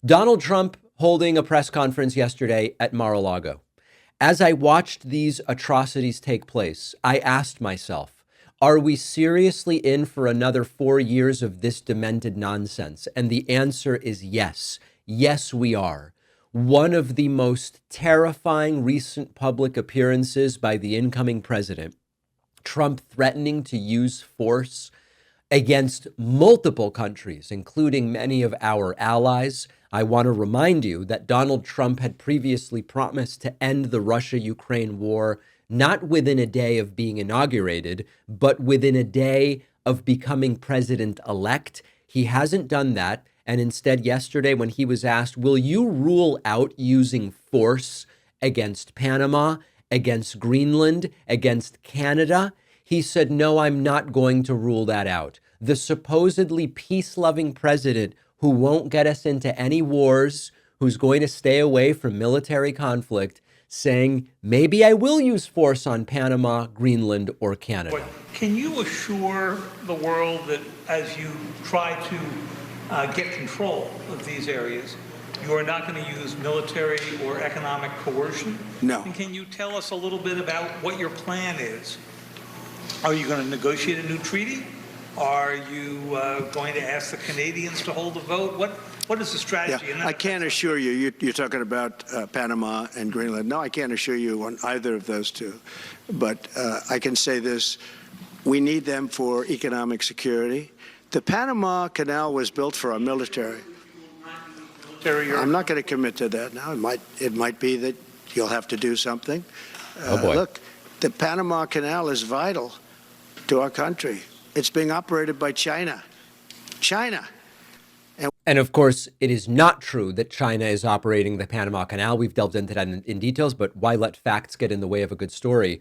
Donald Trump holding a press conference yesterday at Mar-a-Lago. As I watched these atrocities take place, I asked myself, are we seriously in for another 4 years of this demented nonsense? And the answer is yes. Yes, we are. One of the most terrifying recent public appearances by the incoming president, Trump threatening to use force against multiple countries, including many of our allies. I want to remind you that Donald Trump had previously promised to end the Russia-Ukraine war, not within a day of being inaugurated, but within a day of becoming president-elect. He hasn't done that. And instead, yesterday, when he was asked, will you rule out using force against Panama, against Greenland, against Canada? He said, no, I'm not going to rule that out. The supposedly peace-loving president who won't get us into any wars, who's going to stay away from military conflict, saying, maybe I will use force on Panama, Greenland, or Canada. Can you assure the world that as you try to get control of these areas, you are not going to use military or economic coercion? No. And can you tell us a little bit about what your plan is? Are you going to negotiate a new treaty? Are you going to ask the Canadians to hold a vote? What is the strategy? Yeah, I can't assure you, you're talking about Panama and Greenland. No, I can't assure you on either of those two. But I can say this, we need them for economic security. The Panama Canal was built for our military. I'm not going to commit to that now. It might be that you'll have to do something. Oh boy. Look, the Panama Canal is vital to our country. It's being operated by China. China. And of course, it is not true that China is operating the Panama Canal. We've delved into that in details, but why let facts get in the way of a good story?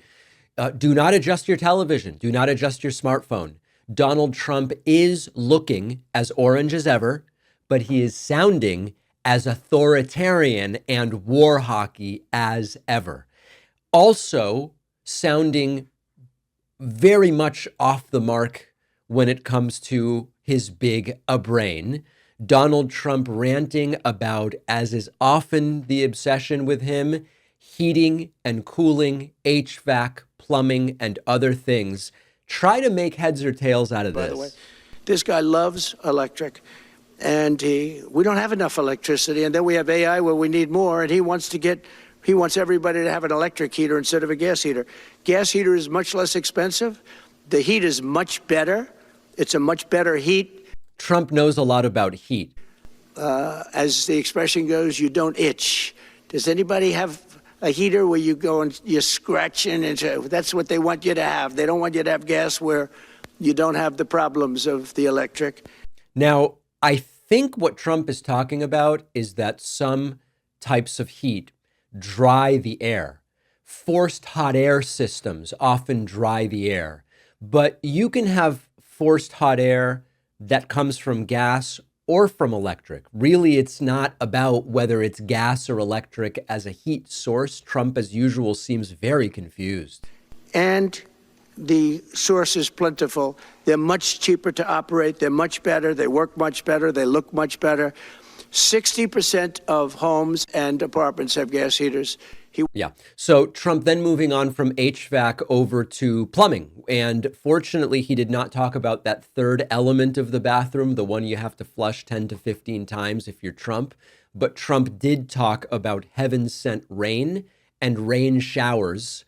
Do not adjust your television. Do not adjust your smartphone. Donald Trump is looking as orange as ever, but he is sounding as authoritarian and war hockey as ever. Also sounding very much off the mark when it comes to his big brain. Donald Trump ranting about, as is often the obsession with him, heating and cooling, HVAC, plumbing, and other things. Try to make heads or tails out of this. By the way, this guy loves electric, and we don't have enough electricity, and then we have AI where we need more, and he wants everybody to have an electric heater instead of a gas heater. Gas heater is much less expensive. The heat is much better. It's a much better heat. Trump knows a lot about heat. As the expression goes, you don't itch. Does anybody have a heater where you go and you're scratching? That's what they want you to have. They don't want you to have gas where you don't have the problems of the electric. Now, I think what Trump is talking about is that some types of heat dry the air. Forced hot air systems often dry the air. But you can have forced hot air that comes from gas or from electric. Really, it's not about whether it's gas or electric as a heat source. Trump, as usual, seems very confused. And the source is plentiful. They're much cheaper to operate. They're much better. They work much better. They look much better. 60% of homes and apartments have gas heaters. Yeah. So Trump then moving on from HVAC over to plumbing. And fortunately, he did not talk about that third element of the bathroom, the one you have to flush 10 to 15 times if you're Trump. But Trump did talk about heaven-sent rain and rain showers.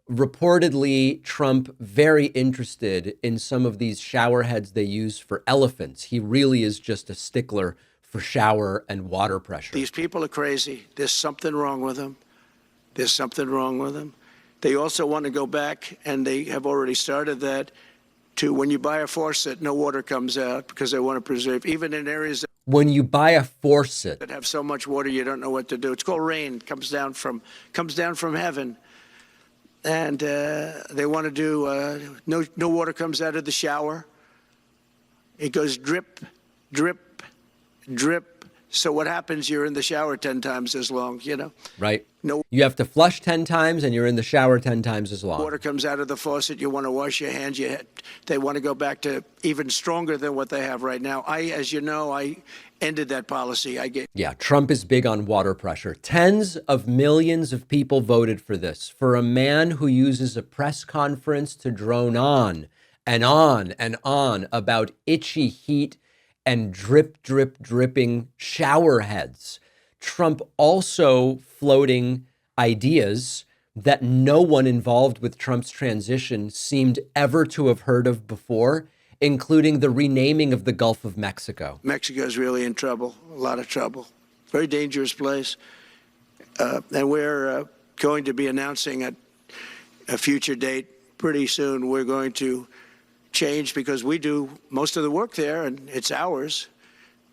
Reportedly, Trump very interested in some of these shower heads they use for elephants. He really is just a stickler for shower and water pressure. These people are crazy. There's something wrong with them. There's something wrong with them. They also want to go back, and they have already started that, to when you buy a faucet, no water comes out because they want to preserve, even in areas when you buy a faucet that have so much water you don't know what to do. It's called rain. It comes down from heaven. And they want to do, no water comes out of the shower. It goes drip, drip, drip, So what happens? You're in the shower 10 times as long, you know? Right. No You have to flush 10 times and you're in the shower 10 times as long. water comes out of the faucet. You want to wash your hands. They want to go back to even stronger than what they have right now. As you know, I ended that policy. Yeah, Trump is big on water pressure. Tens of millions of people voted for this. For a man who uses a press conference to drone on and on and on about itchy heat and drip, drip, dripping shower heads. Trump also floating ideas that no one involved with Trump's transition seemed ever to have heard of before, including the renaming of the Gulf of Mexico. Mexico is really in trouble, a lot of trouble. Very dangerous place. And we're going to be announcing at a future date pretty soon. We're going to change, because we do most of the work there and it's ours.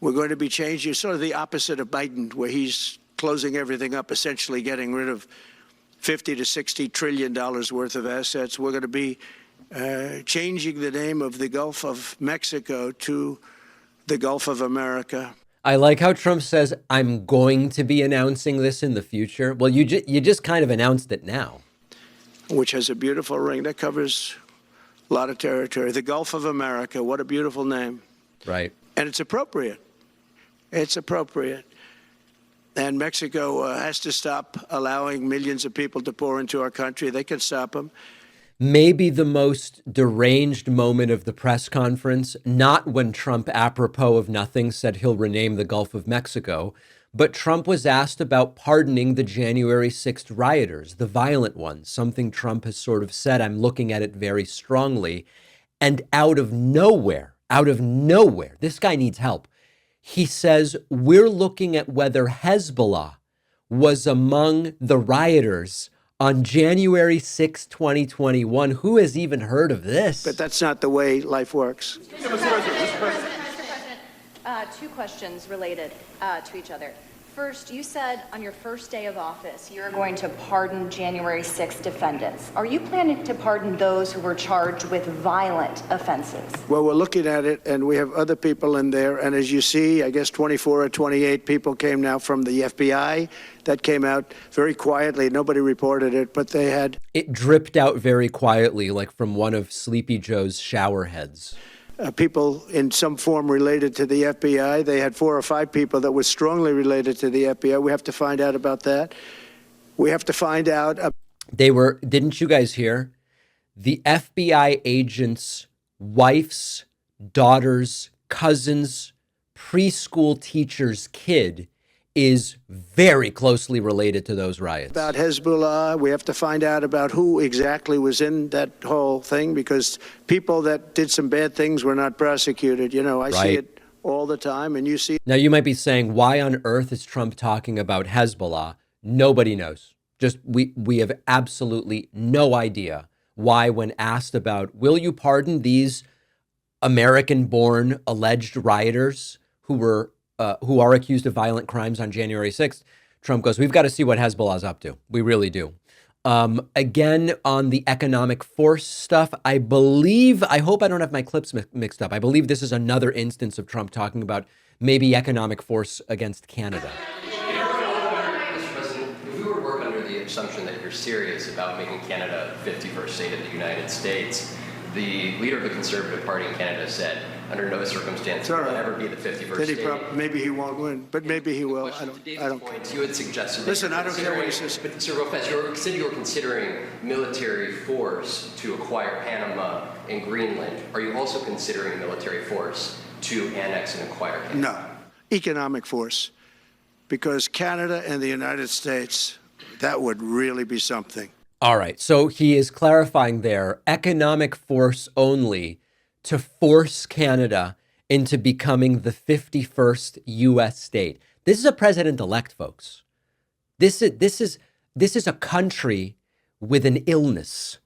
We're going to be changing, sort of the opposite of Biden, where he's closing everything up, essentially getting rid of $50 to $60 trillion worth of assets. We're going to be changing the name of the Gulf of Mexico to the Gulf of America. I like how Trump says, I'm going to be announcing this in the future. Well, you just kind of announced it now. Which has a beautiful ring that covers a lot of territory. The Gulf of America, what a beautiful name. Right. And it's appropriate. It's appropriate. And Mexico has to stop allowing millions of people to pour into our country. They can stop them. Maybe the most deranged moment of the press conference, not when Trump, apropos of nothing, said he'll rename the Gulf of Mexico, but Trump was asked about pardoning the January 6th rioters, the violent ones, something Trump has sort of said, I'm looking at it very strongly. And out of nowhere, this guy needs help. He says, we're looking at whether Hezbollah was among the rioters on January 6, 2021. Who has even heard of this? But that's not the way life works. Mr. President, two questions related to each other. First, you said on your first day of office, you're going to pardon January 6 defendants. Are you planning to pardon those who were charged with violent offenses? Well, we're looking at it, and we have other people in there. And as you see, I guess 24 or 28 people came now from the FBI. That came out very quietly. Nobody reported it, but they had... It dripped out very quietly, like from one of Sleepy Joe's shower heads. People in some form related to the FBI. They had 4 or 5 people that were strongly related to the FBI. We have to find out about that. We have to find out. They were, didn't you guys hear? The FBI agents' wife's, daughter's, cousin's, preschool teacher's kid is very closely related to those riots. About Hezbollah, we have to find out about who exactly was in that whole thing, because people that did some bad things were not prosecuted. You know, I see it all the time, and you see. Now, you might be saying, why on earth is Trump talking about Hezbollah? Nobody knows. Just we have absolutely no idea why, when asked about, will you pardon these American-born alleged rioters who are accused of violent crimes on January 6th, Trump goes, we've got to see what Hezbollah's up to. We really do. Again, on the economic force stuff, I hope I don't have my clips mixed up. I believe this is another instance of Trump talking about maybe economic force against Canada. Mr. President, if we were to work under the assumption that you're serious about making Canada 51st state of the United States, the leader of the Conservative Party in Canada said, under no circumstance will it ever be the 51st state. Maybe he won't win, but maybe he will. I don't point, you had suggested. Listen, I don't care what he says. But Sir Lopez, you said you were considering military force to acquire Panama and Greenland. Are you also considering military force to annex and acquire Canada? No, economic force, because Canada and the United States, that would really be something. All right, so he is clarifying there, economic force only to force Canada into becoming the 51st U.S. state. This is a president-elect, folks. This is a country with an illness.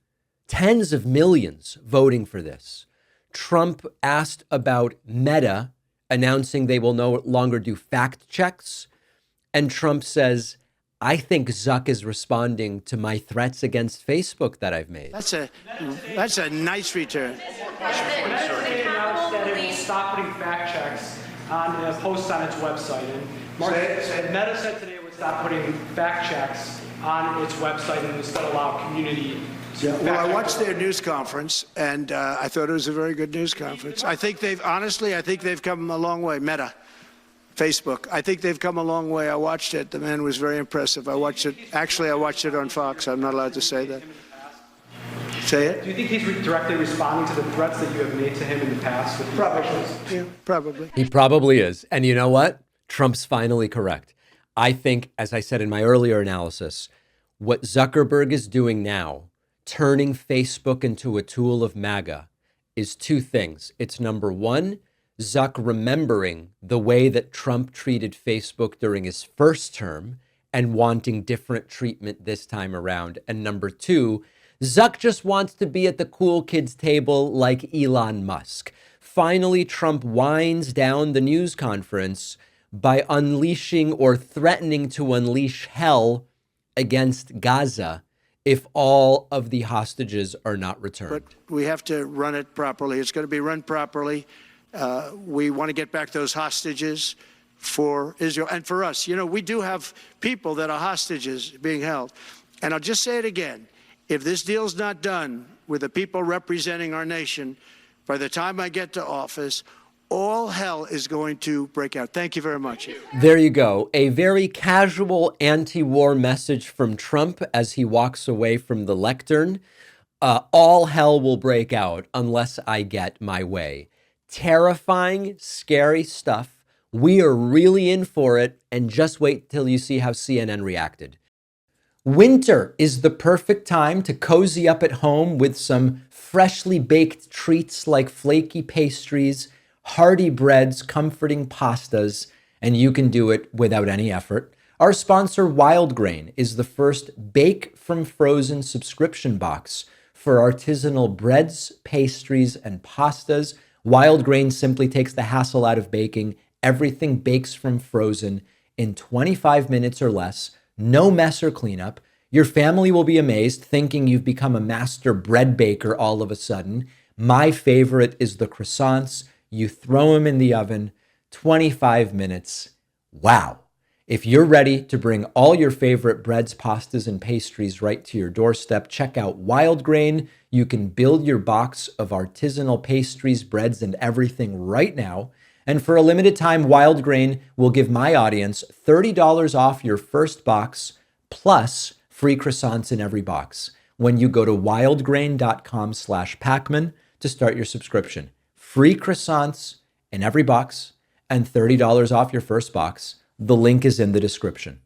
Tens of millions voting for this. Trump asked about Meta announcing they will no longer do fact checks, and Trump says, I think Zuck is responding to my threats against Facebook that I've made. That's a nice return. Meta today announced that it will stop putting fact checks on posts on its website. And Meta said today it would stop putting fact checks on its website and instead allow community to fact Well, I check watched the- their news conference, and I thought it was a very good news conference. I think they've come a long way. Meta, Facebook. I think they've come a long way. I watched it. The man was very impressive. I watched it on Fox. I'm not allowed to say that. Say it? Do you think he's directly responding to the threats that you have made to him in the past? With these actions? Yeah, probably. He probably is. And you know what? Trump's finally correct. I think, as I said in my earlier analysis, what Zuckerberg is doing now, turning Facebook into a tool of MAGA, is two things. It's number one, Zuck remembering the way that Trump treated Facebook during his first term and wanting different treatment this time around. And number two, Zuck just wants to be at the cool kids table like Elon Musk. Finally, Trump winds down the news conference by unleashing or threatening to unleash hell against Gaza if all of the hostages are not returned. But we have to run it properly. It's going to be run properly. We want to get back those hostages for Israel and for us. You know, we do have people that are hostages being held. And I'll just say it again. If this deal's not done with the people representing our nation, by the time I get to office, all hell is going to break out. Thank you very much. There you go. A very casual anti-war message from Trump as he walks away from the lectern. All hell will break out unless I get my way. Terrifying, scary stuff. We are really in for it, and just wait till you see how CNN reacted. Winter is the perfect time to cozy up at home with some freshly baked treats like flaky pastries, hearty breads, comforting pastas, and you can do it without any effort. Our sponsor, Wild Grain, is the first Bake from Frozen subscription box for artisanal breads, pastries, and pastas. Wild Grain simply takes the hassle out of baking. Everything bakes from frozen in 25 minutes or less. No mess or cleanup. Your family will be amazed, thinking you've become a master bread baker all of a sudden. My favorite is the croissants. You throw them in the oven, 25 minutes. Wow. If you're ready to bring all your favorite breads, pastas, and pastries right to your doorstep, check out Wild Grain. You can build your box of artisanal pastries, breads, and everything right now. And for a limited time, Wild Grain will give my audience $30 off your first box, plus free croissants in every box when you go to wildgrain.com/Pacman to start your subscription. Free croissants in every box and $30 off your first box. The link is in the description.